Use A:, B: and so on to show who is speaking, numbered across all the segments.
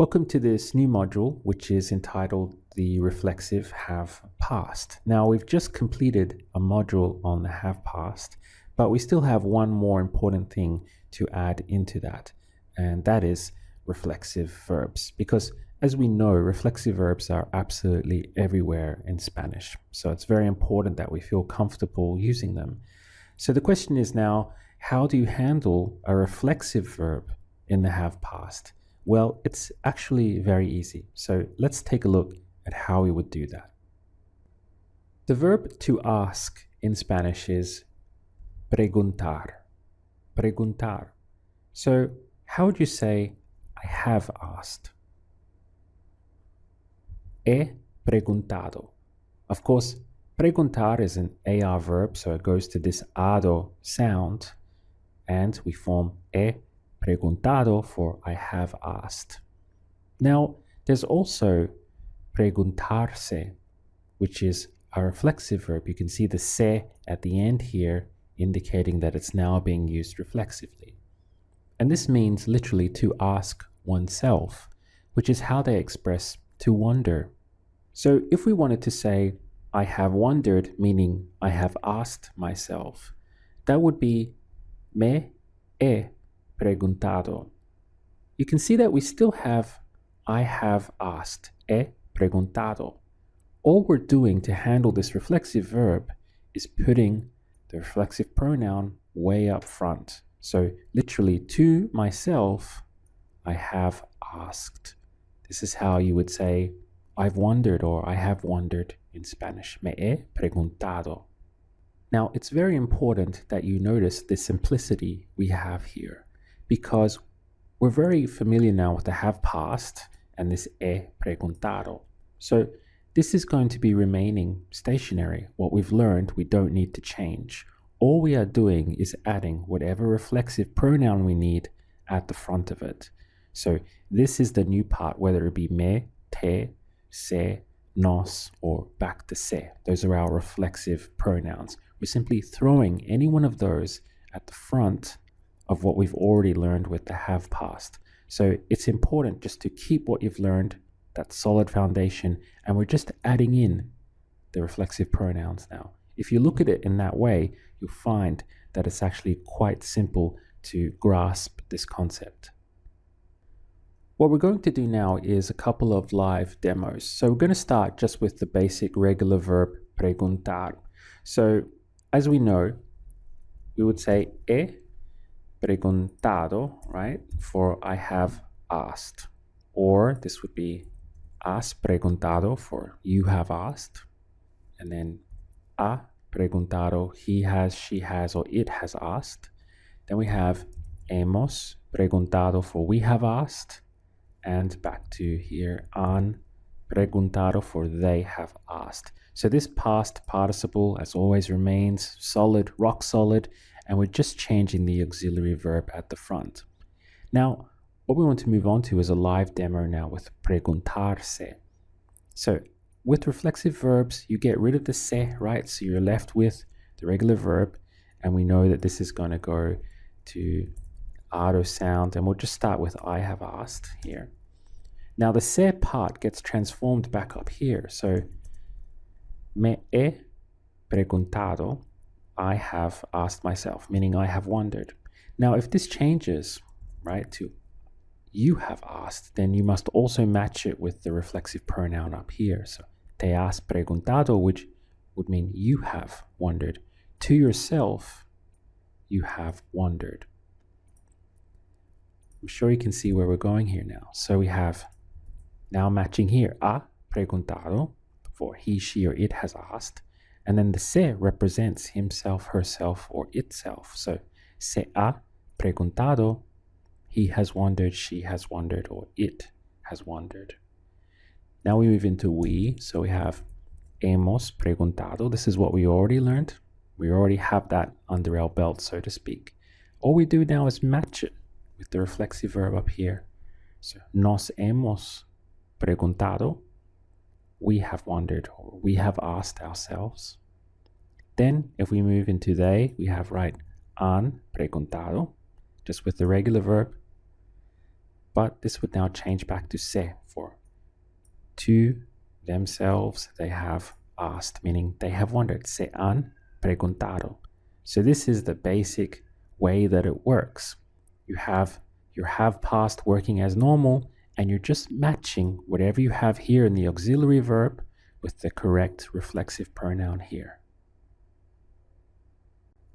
A: Welcome to this new module, which is entitled The Reflexive Have Past. Now, we've just completed a module on the have past, but we still have one more important thing to add into that, and that is reflexive verbs. Because as we know, reflexive verbs are absolutely everywhere in Spanish. So it's very important that we feel comfortable using them. So the question is now, how do you handle a reflexive verb in the have past? Well, it's actually very easy. So let's take a look at how we would do that. The verb to ask in Spanish is preguntar. Preguntar. So how would you say I have asked? He preguntado. Of course, preguntar is an AR verb, so it goes to this ado sound, and we form he preguntado for I have asked. Now, there's also preguntarse, which is a reflexive verb. You can see the se at the end here, indicating that it's now being used reflexively. And this means literally to ask oneself, which is how they express to wonder. So if we wanted to say, I have wondered, meaning I have asked myself, that would be me he preguntado. You can see that we still have I have asked, he preguntado. All we're doing to handle this reflexive verb is putting the reflexive pronoun way up front. So literally to myself, I have asked. This is how you would say I've wondered or I have wondered in Spanish. Me he preguntado. Now, it's very important that you notice the simplicity we have here, because we're very familiar now with the have past and this he preguntado. So this is going to be remaining stationary. What we've learned, we don't need to change. All we are doing is adding whatever reflexive pronoun we need at the front of it. So this is the new part, whether it be me, te, se, nos, or back to se. Those are our reflexive pronouns. We're simply throwing any one of those at the front of what we've already learned with the have past. So it's important just to keep what you've learned, that solid foundation, and we're just adding in the reflexive pronouns now. If you look at it in that way, you'll find that it's actually quite simple to grasp this concept. What we're going to do now is a couple of live demos. So we're going to start just with the basic regular verb preguntar. So as we know, we would say he preguntado, right, for I have asked. Or this would be has preguntado for you have asked. And then ha preguntado, he has, she has, or it has asked. Then we have hemos preguntado for we have asked. And back to here, han preguntado for they have asked. So this past participle, as always, remains solid, rock solid, and we're just changing the auxiliary verb at the front. Now, what we want to move on to is a live demo now with preguntarse. So with reflexive verbs, you get rid of the se, right? So you're left with the regular verb, and we know that this is going to go to ado sound, and we'll just start with I have asked here. Now the se part gets transformed back up here. So me he preguntado, I have asked myself, meaning I have wondered. Now if this changes, right, to you have asked, then you must also match it with the reflexive pronoun up here. So te has preguntado, which would mean you have wondered. To yourself, you have wondered. I'm sure you can see where we're going here now. So we have now matching here, ha preguntado, for he, she, or it has asked. And then the se represents himself, herself, or itself. So se ha preguntado, he has wondered, she has wondered, or it has wondered. Now we move into we. So we have hemos preguntado. This is what we already learned. We already have that under our belt, so to speak. All we do now is match it with the reflexive verb up here. So nos hemos preguntado, we have wondered, or we have asked ourselves. Then if we move into they, we have, right, han preguntado, just with the regular verb. but this would now change back to se for to themselves. They have asked, meaning they have wondered. Se han preguntado. So this is the basic way that it works. You have your have past working as normal, and you're just matching whatever you have here in the auxiliary verb with the correct reflexive pronoun here.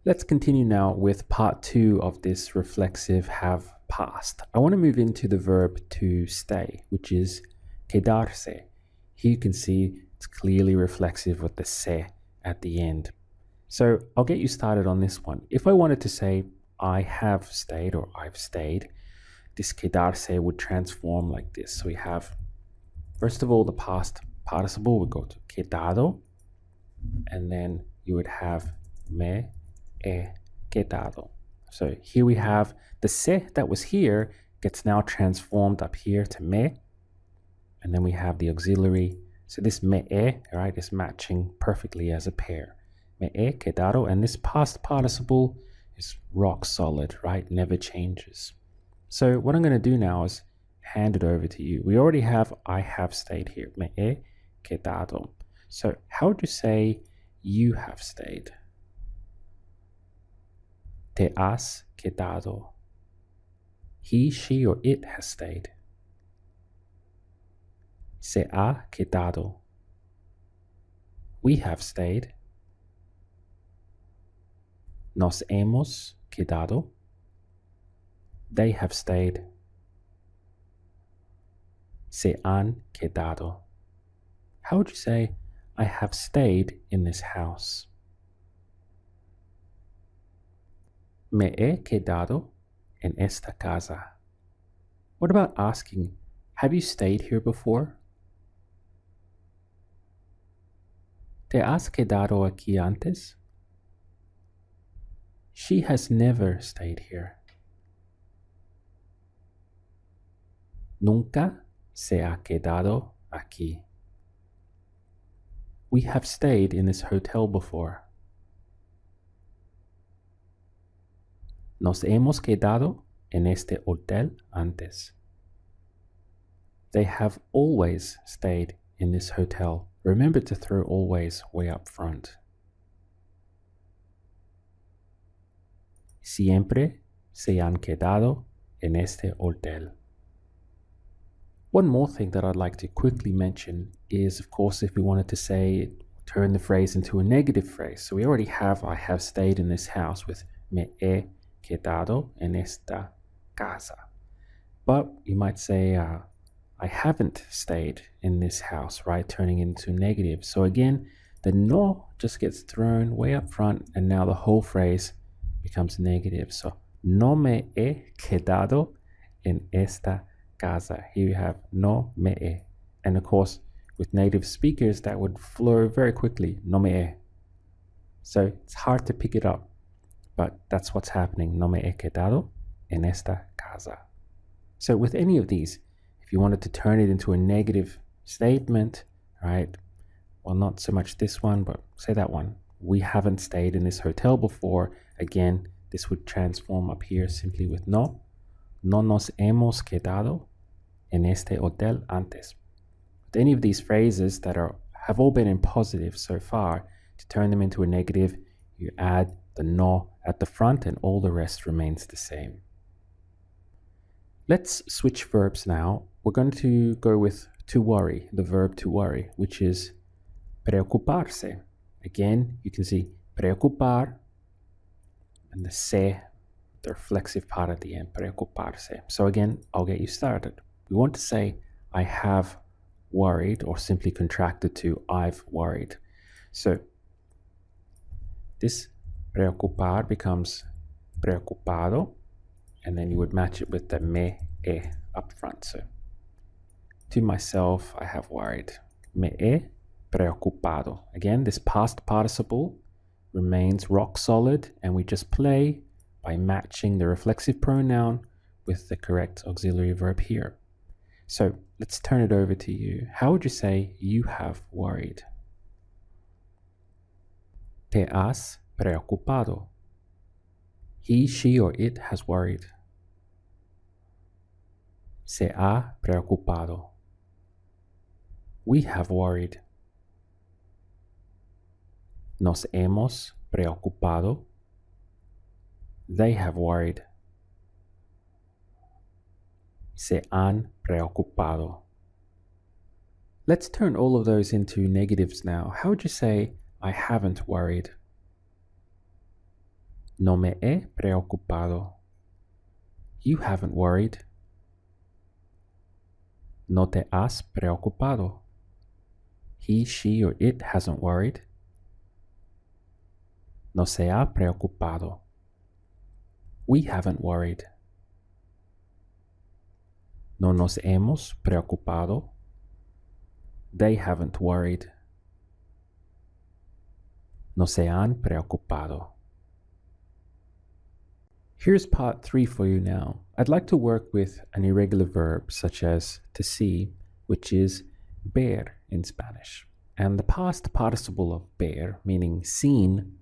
A: Let's continue now with part 2 of this reflexive have past. I want to move into the verb to stay, which is quedarse. Here you can see it's clearly reflexive with the se at the end. So I'll get you started on this one. If I wanted to say I have stayed or I've stayed, this quedarse would transform like this. So we have, first of all, the past participle would go to quedado, and then you would have me he quedado. So here we have the se that was here gets now transformed up here to me, and then we have the auxiliary. So this me, right, is matching perfectly as a pair. Me he quedado, and this past participle is rock solid, right? Never changes. So what I'm going to do now is hand it over to you. We already have I have stayed here. Me he quedado. So how would you say you have stayed? Te has quedado. He, she, or it has stayed. Se ha quedado. We have stayed. Nos hemos quedado. They have stayed. Se han quedado. How would you say, I have stayed in this house? Me he quedado en esta casa. What about asking, have you stayed here before? ¿Te has quedado aquí antes? She has never stayed here. Nunca se ha quedado aquí. We have stayed in this hotel before. Nos hemos quedado en este hotel antes. They have always stayed in this hotel. Remember to throw always way up front. Siempre se han quedado en este hotel. One more thing that I'd like to quickly mention is, of course, if we wanted to say, turn the phrase into a negative phrase. So we already have, I have stayed in this house with me he quedado en esta casa. But you might say, I haven't stayed in this house, right? Turning into negative. So again, the no just gets thrown way up front, and now the whole phrase becomes negative. So, no me he quedado en esta casa. Here you have no me he. And of course, with native speakers, that would flow very quickly. No me he. So it's hard to pick it up, but that's what's happening. No me he quedado en esta casa. So with any of these, if you wanted to turn it into a negative statement, right? Well, not so much this one, but say that one. We haven't stayed in this hotel before. Again, this would transform up here simply with no. No nos hemos quedado en este hotel antes. With any of these phrases that have all been in positive so far, to turn them into a negative, you add the no at the front and all the rest remains the same. Let's switch verbs now. We're going to go with to worry, the verb to worry, which is preocuparse. Again, you can see preocupar and the se, the reflexive part at the end, preocuparse. So again, I'll get you started. We want to say I have worried, or simply contracted to I've worried. So this preocupar becomes preocupado, and then you would match it with the me he up front. So to myself, I have worried. Me he preocupado. Again, this past participle remains rock solid, and we just play by matching the reflexive pronoun with the correct auxiliary verb here. So let's turn it over to you. How would you say you have worried? Te has preocupado. He, she, or it has worried. Se ha preocupado. We have worried. Nos hemos preocupado. They have worried. Se han preocupado. Let's turn all of those into negatives now. How would you say, I haven't worried? No me he preocupado. You haven't worried. No te has preocupado. He, she, or it hasn't worried. No se ha preocupado. We haven't worried. No nos hemos preocupado. They haven't worried. No se han preocupado. Here's part 3 for you now. I'd like to work with an irregular verb such as to see, which is ver in Spanish. And the past participle of ver, meaning seen,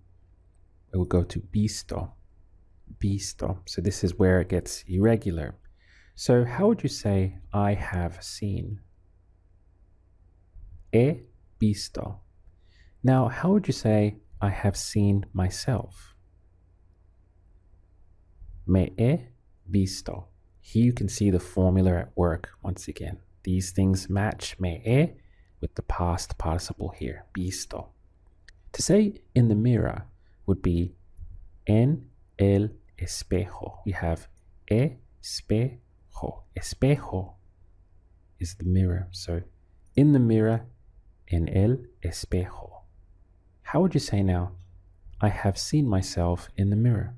A: it will go to visto. Visto. So this is where it gets irregular. So how would you say I have seen? He visto. Now, how would you say I have seen myself? Me he visto. Here you can see the formula at work once again. These things match me he with the past participle here, visto. To say in the mirror would be en el espejo. We have espejo. Espejo is the mirror. So in the mirror, en el espejo. How would you say now, I have seen myself in the mirror?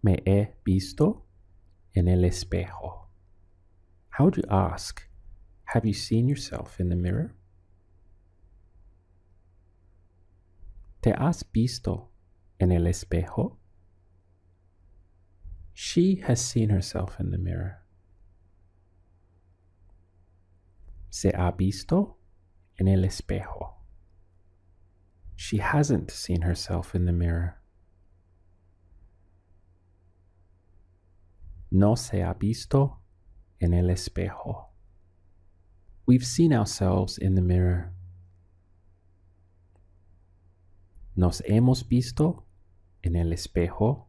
A: Me he visto en el espejo. How would you ask, have you seen yourself in the mirror? ¿Te has visto en el espejo? She has seen herself in the mirror. Se ha visto en el espejo. She hasn't seen herself in the mirror. No se ha visto en el espejo. We've seen ourselves in the mirror. Nos hemos visto en el espejo.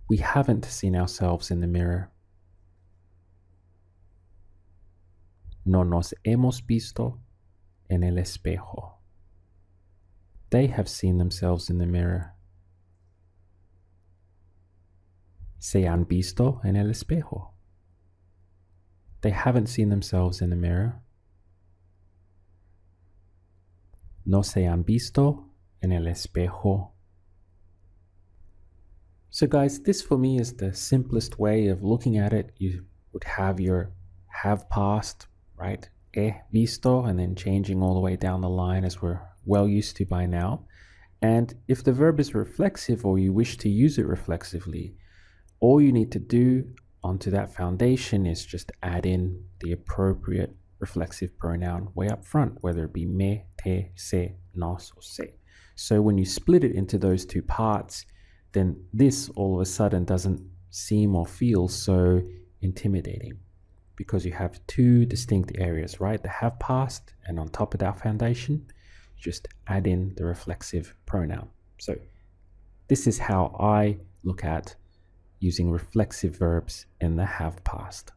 A: We haven't seen ourselves in the mirror. No nos hemos visto en el espejo. They have seen themselves in the mirror. Se han visto en el espejo. They haven't seen themselves in the mirror. No se han visto en el espejo. So guys, this for me is the simplest way of looking at it. You would have your have past, right? He visto, and then changing all the way down the line as we're well used to by now. And if the verb is reflexive or you wish to use it reflexively, all you need to do onto that foundation is just add in the appropriate reflexive pronoun way up front, whether it be me, te, se, nos, or se. So when you split it into those two parts, then this all of a sudden doesn't seem or feel so intimidating because you have two distinct areas, right? The have past, and on top of that foundation, just add in the reflexive pronoun. So this is how I look at using reflexive verbs in the have past.